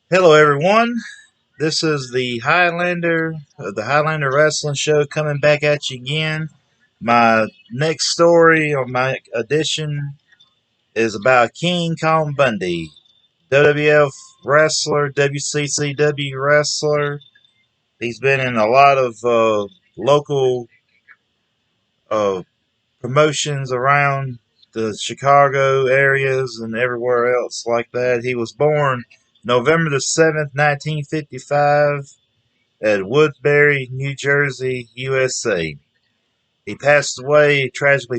Hello, everyone. This is the Highlander Wrestling Show, coming back at you again. My next story or my edition is about King Kong Bundy, WWF wrestler, WCCW wrestler. He's been in a lot of local uh, promotions around the Chicago areas and everywhere else like that. He was born November the 7th, 1955 at Woodbury, New Jersey, USA. Tragically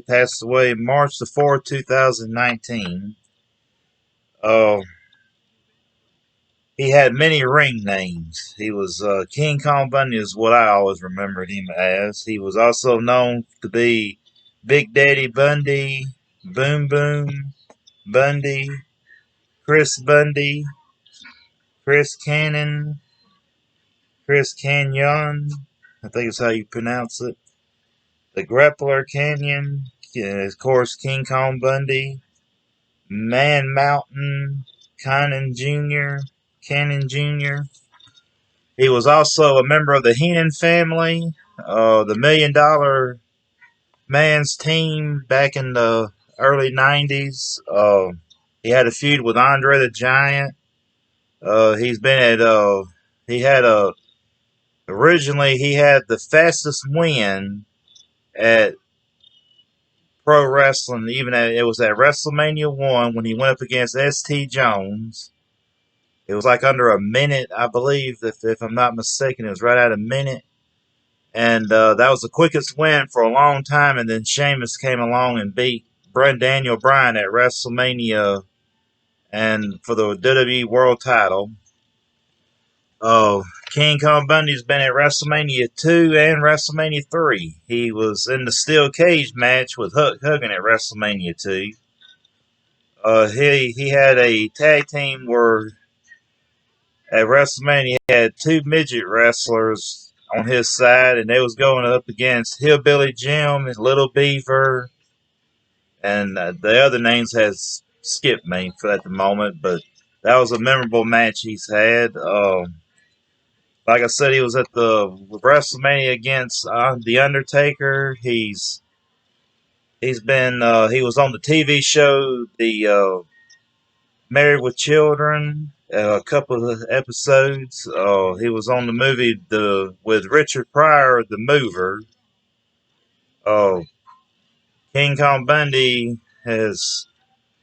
passed away March the 4th, 2019. Uh, he had many ring names. He was King Kong Bundy is what I always remembered him as. He was also known to be Big Daddy Bundy, Boom Boom Bundy, Chris Bundy, Chris Cannon, Chris Canyon, I think is how you pronounce it. The Grappler Canyon, of course, King Kong Bundy, Man Mountain, Cannon Jr. He was also a member of the Heenan family, the Million Dollar Man's team back in the early 90s. He had a feud with Andre the Giant. He's been at, he had a, originally he had the fastest win at pro wrestling, even at, it was at WrestleMania 1 when he went up against S.T. Jones. It was like under a minute, I believe, if I'm not mistaken. It was right at a minute. And that was the quickest win for a long time. And then Sheamus came along and beat Daniel Bryan at WrestleMania and for the WWE World title. Oh, King Kong Bundy's been at WrestleMania 2 and WrestleMania 3. He was in the steel cage match with Hulk Hogan at WrestleMania 2. He had a tag team where at WrestleMania he had two midget wrestlers on his side, and they was going up against Hillbilly Jim and Little Beaver, and the other names has skipped me for at the moment, but that was a memorable match he's had. Like I said, he was at the WrestleMania against the Undertaker. He was on the TV show the Married with Children, a couple of episodes. He was on the movie with Richard Pryor, The Mover. Uh, King Kong Bundy has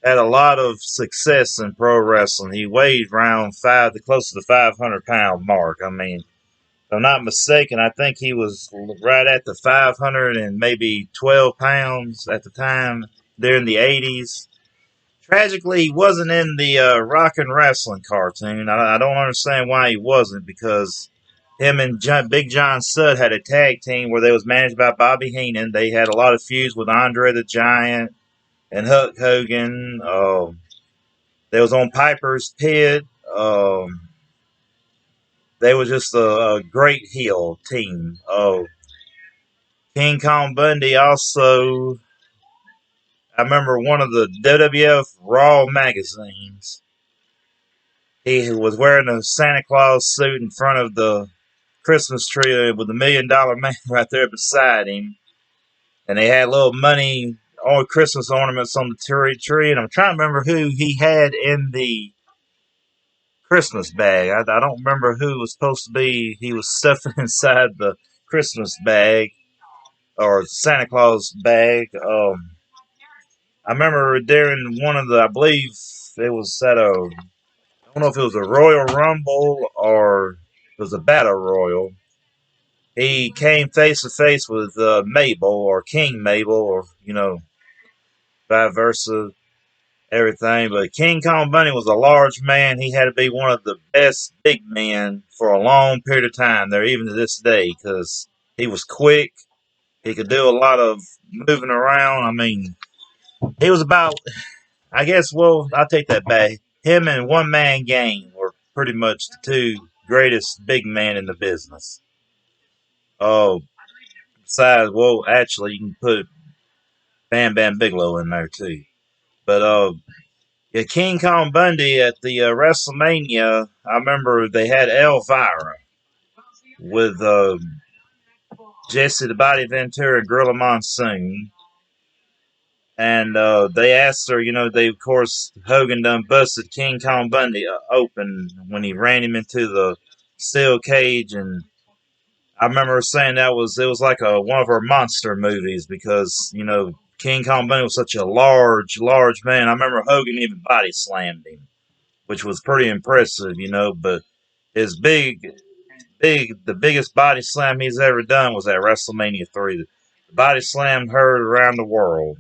had a lot of success in pro wrestling. He weighed around close to the 500-pound mark. I mean, if I'm not mistaken, I think he was right at the 500 and maybe 12 pounds at the time during the 80s. Tragically, he wasn't in the Rock and Wrestling cartoon. I don't understand why he wasn't, because him and Big John Studd had a tag team where they was managed by Bobby Heenan. They had a lot of feuds with Andre the Giant and Hulk Hogan. They was on Piper's Pit. They were just a great heel team. King Kong Bundy also, I remember one of the WWF Raw magazines. He was wearing a Santa Claus suit in front of the Christmas tree with the $1 million man right there beside him. And they had little money or Christmas ornaments on the tree. And I'm trying to remember who he had in the Christmas bag. I don't remember who was supposed to be. He was stuffing inside the Christmas bag or Santa Claus bag. I remember during one of the, I believe it was at I don't know if it was a Royal Rumble or it was a Battle Royal. He came face to face with Mabel or King Mabel or, vice versa, everything. But King Kong Bundy was a large man. He had to be one of the best big men for a long period of time there, even to this day, because he was quick. He could do a lot of moving around. I mean, he was about, I guess, well, I'll take that back. Him and One Man Gang were pretty much the two greatest big men in the business. Oh, besides, well, actually, you can put Bam Bam Bigelow in there too. But yeah, King Kong Bundy at the WrestleMania I remember they had Elvira with Jesse the Body Ventura and Gorilla Monsoon. And they asked her, they, of course, Hogan done busted King Kong Bundy open when he ran him into the steel cage. And I remember her saying it was like one of her monster movies because, King Kong Bundy was such a large man. I remember Hogan even body slammed him, which was pretty impressive, but his the biggest body slam he's ever done was at WrestleMania 3. The body slam heard around the world.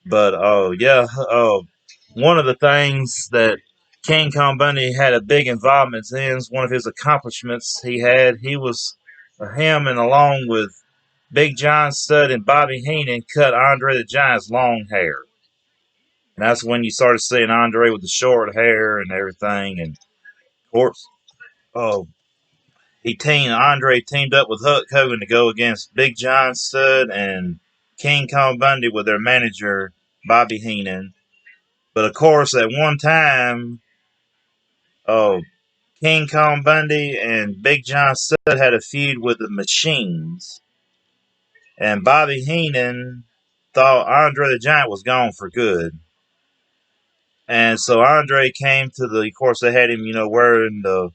But yeah, one of the things that King Kong Bundy had a big involvement in, one of his accomplishments he was him and along with Big John Studd and Bobby Heenan cut Andre the Giant's long hair. And that's when you started seeing Andre with the short hair and everything. And of course, oh, Andre teamed up with Hulk Hogan to go against Big John Studd and King Kong Bundy with their manager Bobby Heenan. But of course, at one time, oh, King Kong Bundy and Big John Studd had a feud with the Machines, and Bobby Heenan thought Andre the Giant was gone for good. And so Andre came to of course, they had him, wearing the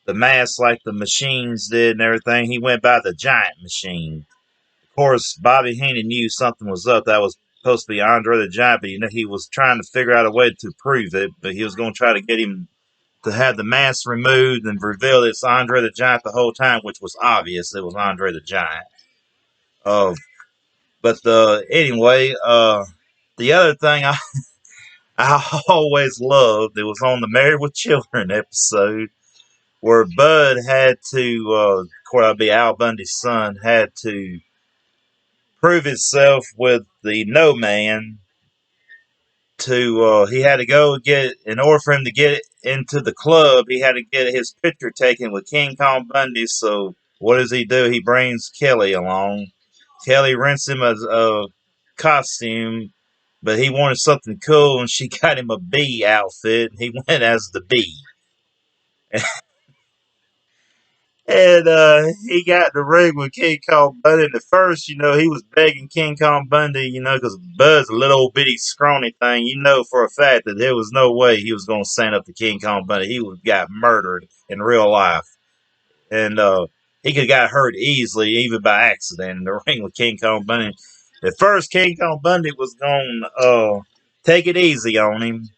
mask like the Machines did and everything. He went by the Giant Machine. Of course, Bobby Heenan knew something was up. That was supposed to be Andre the Giant, but he was trying to figure out a way to prove it. But he was going to try to get him to have the mask removed and reveal it's Andre the Giant the whole time, which was obvious. It was Andre the Giant. Uh, but anyway, the other thing I always loved, it was on the Married with Children episode where Bud had to, of course, that'd be Al Bundy's son, had to prove himself with the No Man he had to go get, in order for him to get into the club, he had to get his picture taken with King Kong Bundy. So what does he do? He brings Kelly along. Kelly rents him a costume, but he wanted something cool, and she got him a bee outfit. He went as the bee. And he got in the ring with King Kong Bundy. And at first, he was begging King Kong Bundy, because Bud's a little old bitty scrawny thing. For a fact that there was no way he was going to stand up to King Kong Bundy. He would have got murdered in real life. And he could have got hurt easily, even by accident, in the ring with King Kong Bundy. At first, King Kong Bundy was going to take it easy on him.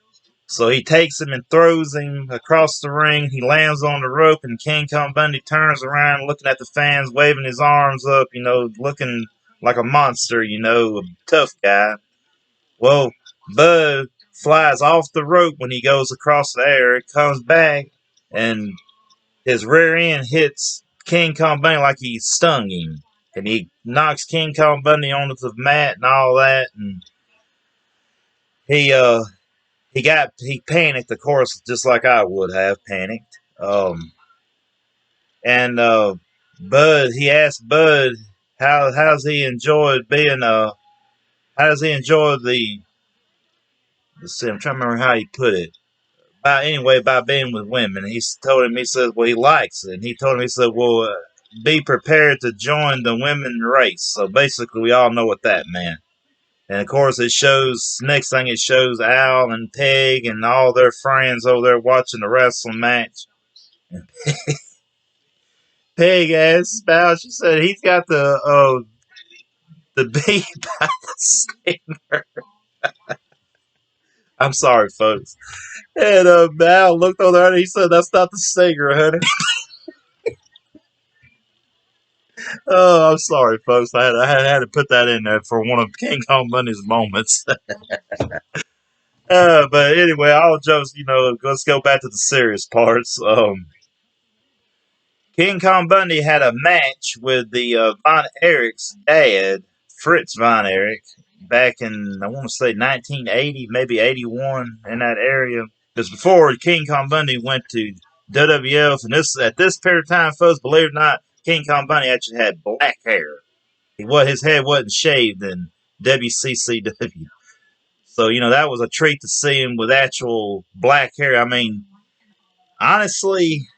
So he takes him and throws him across the ring. He lands on the rope, and King Kong Bundy turns around, looking at the fans, waving his arms up, looking like a monster, a tough guy. Well, Bud flies off the rope when he goes across the air. It comes back, and his rear end hits King Kong Bundy like he stung him. And he knocks King Kong Bundy onto the mat and all that, and he he panicked, of course, just like I would have panicked. And Bud, he asked Bud how's he enjoyed being how does he enjoy the, let's see, I'm trying to remember how he put it. By being with women. He told him, he said, well, he likes it. And he told him, he said, well, be prepared to join the women race. So basically, we all know what that meant. And of course, next thing it shows Al and Peg and all their friends over there watching the wrestling match. Peg asked Al, she said, he's got the bee by the stinger. I'm sorry, folks. And Al looked over there and he said, that's not the stinger, honey. Oh, I'm sorry, folks. I had to put that in there for one of King Kong Bundy's moments. But anyway, all jokes, let's go back to the serious parts. King Kong Bundy had a match with the Von Erich's dad, Fritz Von Erich, back in, I want to say 1980, maybe 81, in that area. Because before King Kong Bundy went to WWF, and at this period of time, folks, believe it or not, King Kong Bundy actually had black hair. His head wasn't shaved in WCCW. So, that was a treat to see him with actual black hair. I mean, honestly,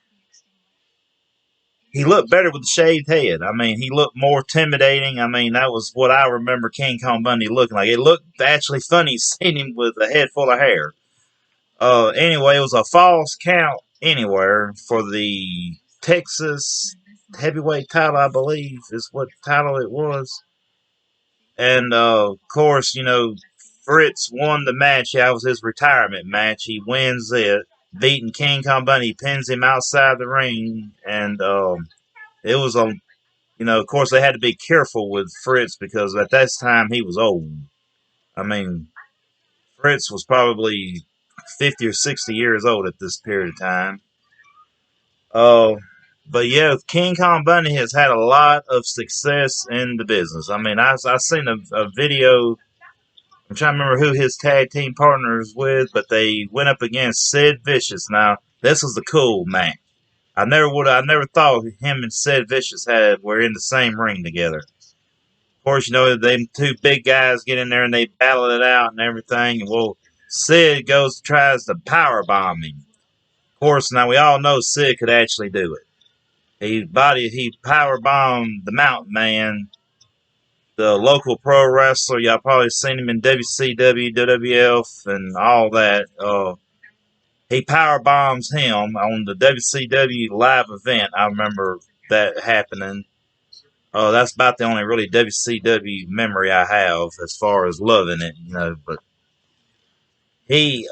he looked better with the shaved head. I mean, he looked more intimidating. I mean, that was what I remember King Kong Bundy looking like. It looked actually funny seeing him with a head full of hair. Anyway, it was a false count anywhere for the Texas heavyweight title, I believe, is what title it was. And of course, Fritz won the match. That was his retirement match. He wins it, beating King Kong Bundy, pins him outside the ring, and it was on. Of course, they had to be careful with Fritz because at that time he was old. I mean, Fritz was probably 50 or 60 years old at this period of time. Uh, but yeah, King Kong Bundy has had a lot of success in the business. I mean, I seen a video. I'm trying to remember who his tag team partner is with, but they went up against Sid Vicious. Now, this was the cool match. I never thought him and Sid Vicious were in the same ring together. Of course, them two big guys get in there and they battle it out and everything. And well, Sid tries to power bomb him. Of course, now we all know Sid could actually do it. He power bombed the Mountain Man, the local pro wrestler. Y'all probably seen him in WCW, WWF, and all that. He power bombs him on the WCW live event. I remember that happening. That's about the only really WCW memory I have as far as loving it, But he,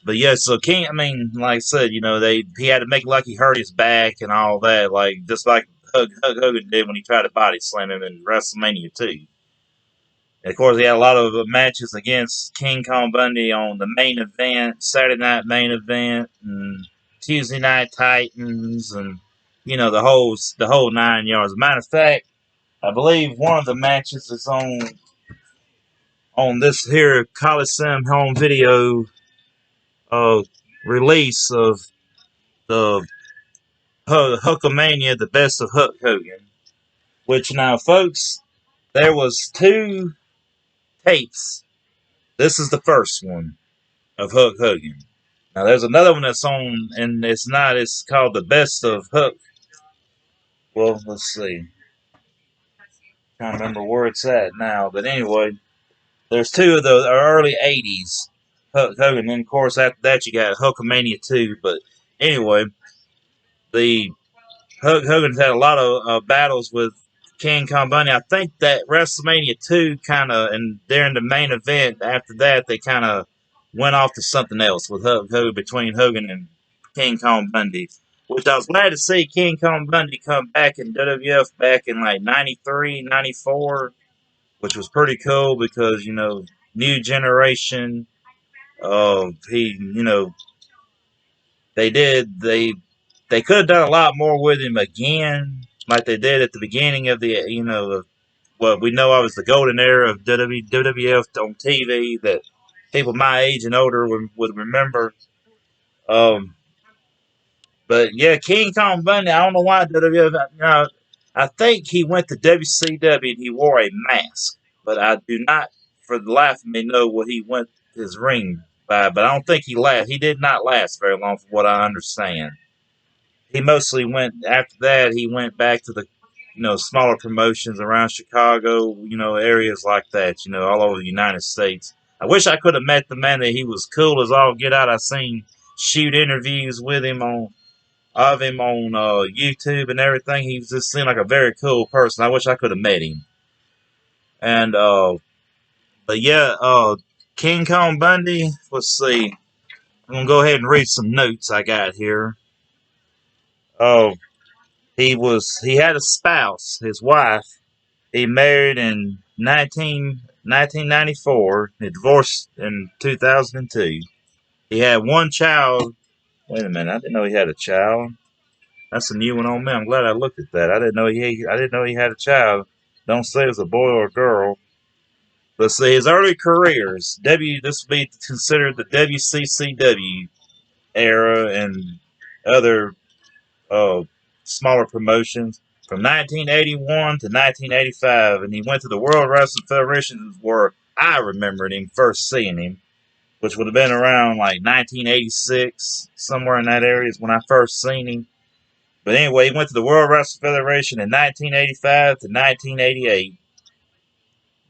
but yeah, so King. I mean, like I said, he had to make it like he hurt his back and all that, like just like Hulk Hogan did when he tried to body slam him in WrestleMania 2. And of course, he had a lot of matches against King Kong Bundy on the main event, Saturday night main event, and Tuesday night Titans, and the whole 9 yards. As a matter of fact, I believe one of the matches is on this here Coliseum home video uh, release of the Hulkamania, the best of Hulk Hogan. Which now, folks, there was two tapes. This is the first one of Hulk Hogan. Now, there's another one that's on, and it's not. It's called the best of Hulk. Well, let's see. Trying to remember where it's at now, but anyway, there's two of the early '80s Hulk Hogan. And then, of course, after that, you got Hulkamania 2. But anyway, the Hulk Hogan's had a lot of battles with King Kong Bundy. I think that WrestleMania 2 kind of, and during the main event, after that, they kind of went off to something else with Hulk Hogan, between Hogan and King Kong Bundy. Which I was glad to see King Kong Bundy come back in WWF back in like 93, 94, which was pretty cool because, new generation. He, they could have done a lot more with him again, like they did at the beginning of what we know of as the golden era of WWF on TV that people my age and older would remember. Um, but yeah, King Kong Bundy, I don't know why WWF. I think he went to WCW and he wore a mask, but I do not, for the life of me, know what he went his ring by. But I don't think he last. He did not last very long, from what I understand. He mostly went after that. He went back to the smaller promotions around Chicago, areas like that, all over the United States. I wish I could have met the man. That he was cool as all get out. I seen shoot interviews with him on YouTube and everything. He just seemed like a very cool person. I wish I could have met him. And but yeah, King Kong Bundy. Let's see. I'm gonna go ahead and read some notes I got here. Oh, he had a spouse, his wife. He married in 1994. He divorced in 2002. He had one child. Wait a minute, I didn't know he had a child. That's a new one on me. I'm glad I looked at that. I didn't know he had a child. Don't say it was a boy or a girl. Let's see his early careers. This would be considered the WCCW era and other uh, smaller promotions from 1981 to 1985, and he went to the World Wrestling Federation, where I remembered him first seeing him. which would have been around like 1986, somewhere in that area is when I first seen him. But anyway, he went to the World Wrestling Federation in 1985 to 1988.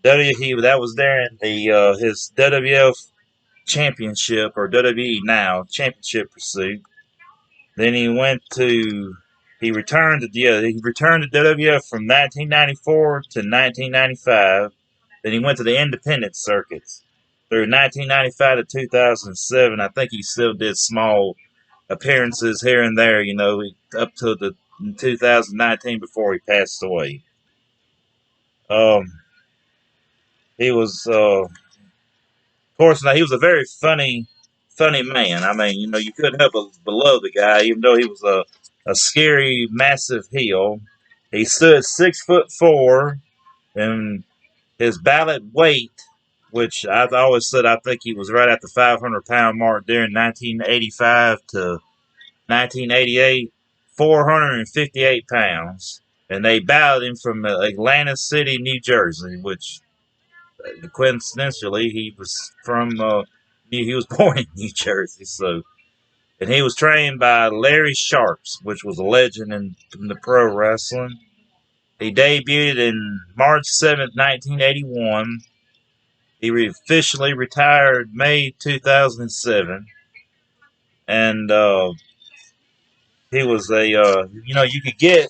That was during the his WWF Championship, or WWE now Championship pursuit. Then he returned to WWF from 1994 to 1995. Then he went to the independent circuits through 1995 to 2007. I think he still did small appearances here and there, up to the 2019 before he passed away. He was, of course, now he was a very funny man. I mean, you couldn't help but love the guy, even though he was a scary, massive heel. He stood 6'4", and his ballot weight, which I've always said I think he was right at the 500-pound mark during 1985 to 1988, 458 pounds. And they ballot him from Atlantic City, New Jersey, which coincidentally he was he was born in New Jersey. So, and he was trained by Larry Sharps, which was a legend in the pro wrestling. He debuted in March 7th, 1981. He officially retired May 2007. And he was you could get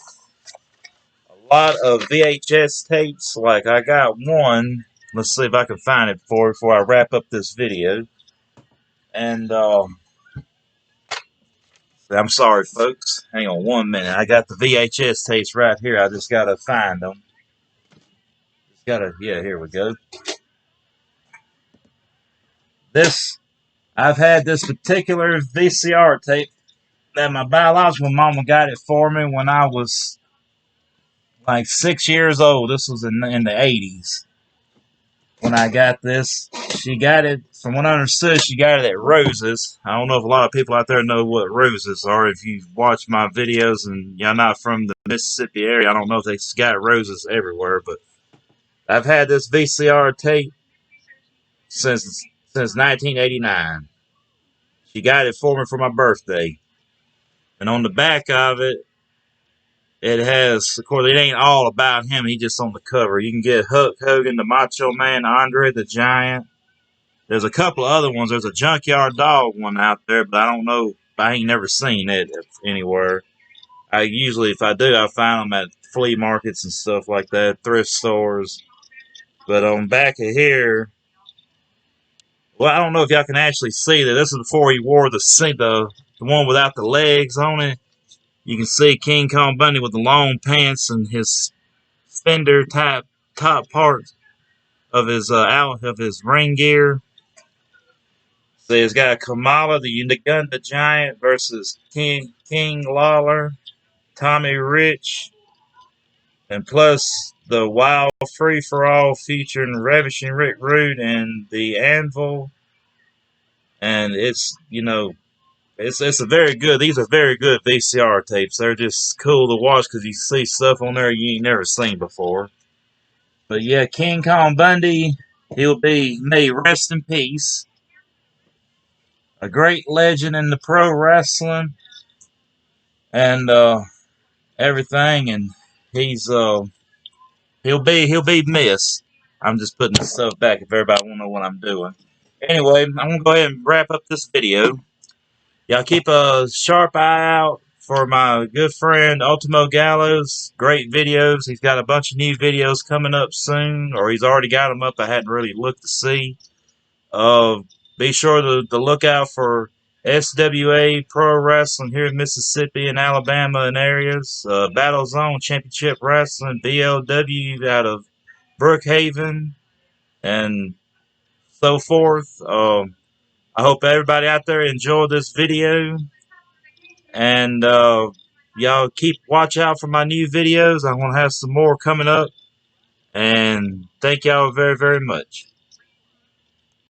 a lot of VHS tapes. Like, I got one. Let's see if I can find it before I wrap up this video. And I'm sorry, folks. Hang on 1 minute. I got the VHS tapes right here. I just gotta find them. Yeah, here we go. I've had this particular VCR tape that my biological mama got it for me when I was like 6 years old. This was in the 80s when I got this. She got it, from what I understood, she got it at Rose's. I don't know if a lot of people out there know what Rose's are. If you watch my videos and you're not from the Mississippi area, I don't know if they got Rose's everywhere, but I've had this VCR tape since 1989. She got it for me for my birthday. And on the back of it, it has, of course, it ain't all about him. He's just on the cover. You can get Hulk Hogan, the Macho Man, Andre the Giant. There's a couple of other ones. There's a Junkyard Dog one out there, but I don't know. I ain't never seen it anywhere. I usually, if I do, I find them at flea markets and stuff like that, thrift stores. But on back of here, well, I don't know if y'all can actually see that. This is before he wore the one without the legs on it. You can see King Kong Bundy with the long pants and his fender type top part of his ring gear. So he's got Kamala, the Uganda Giant, versus King Lawler, Tommy Rich, and plus the Wild Free for All featuring Ravishing Rick Rude and the Anvil. And it's a very good. These are very good VCR tapes. They're just cool to watch because you see stuff on there you ain't never seen before. But yeah, King Kong Bundy, may rest in peace. A great legend in the pro wrestling and everything, and he'll be missed. I'm just putting this stuff back if everybody want to know what I'm doing. Anyway, I'm gonna go ahead and wrap up this video. Y'all keep a sharp eye out for my good friend Ultimo Gallows. Great videos. He's got a bunch of new videos coming up soon, or he's already got them up. I hadn't really looked to see. Be sure to look out for SWA Pro Wrestling here in Mississippi and Alabama and areas. Battle Zone Championship Wrestling, BLW out of Brookhaven, and so forth. I hope everybody out there enjoyed this video. And y'all watch out for my new videos. I'm going to have some more coming up. And thank y'all very, very much.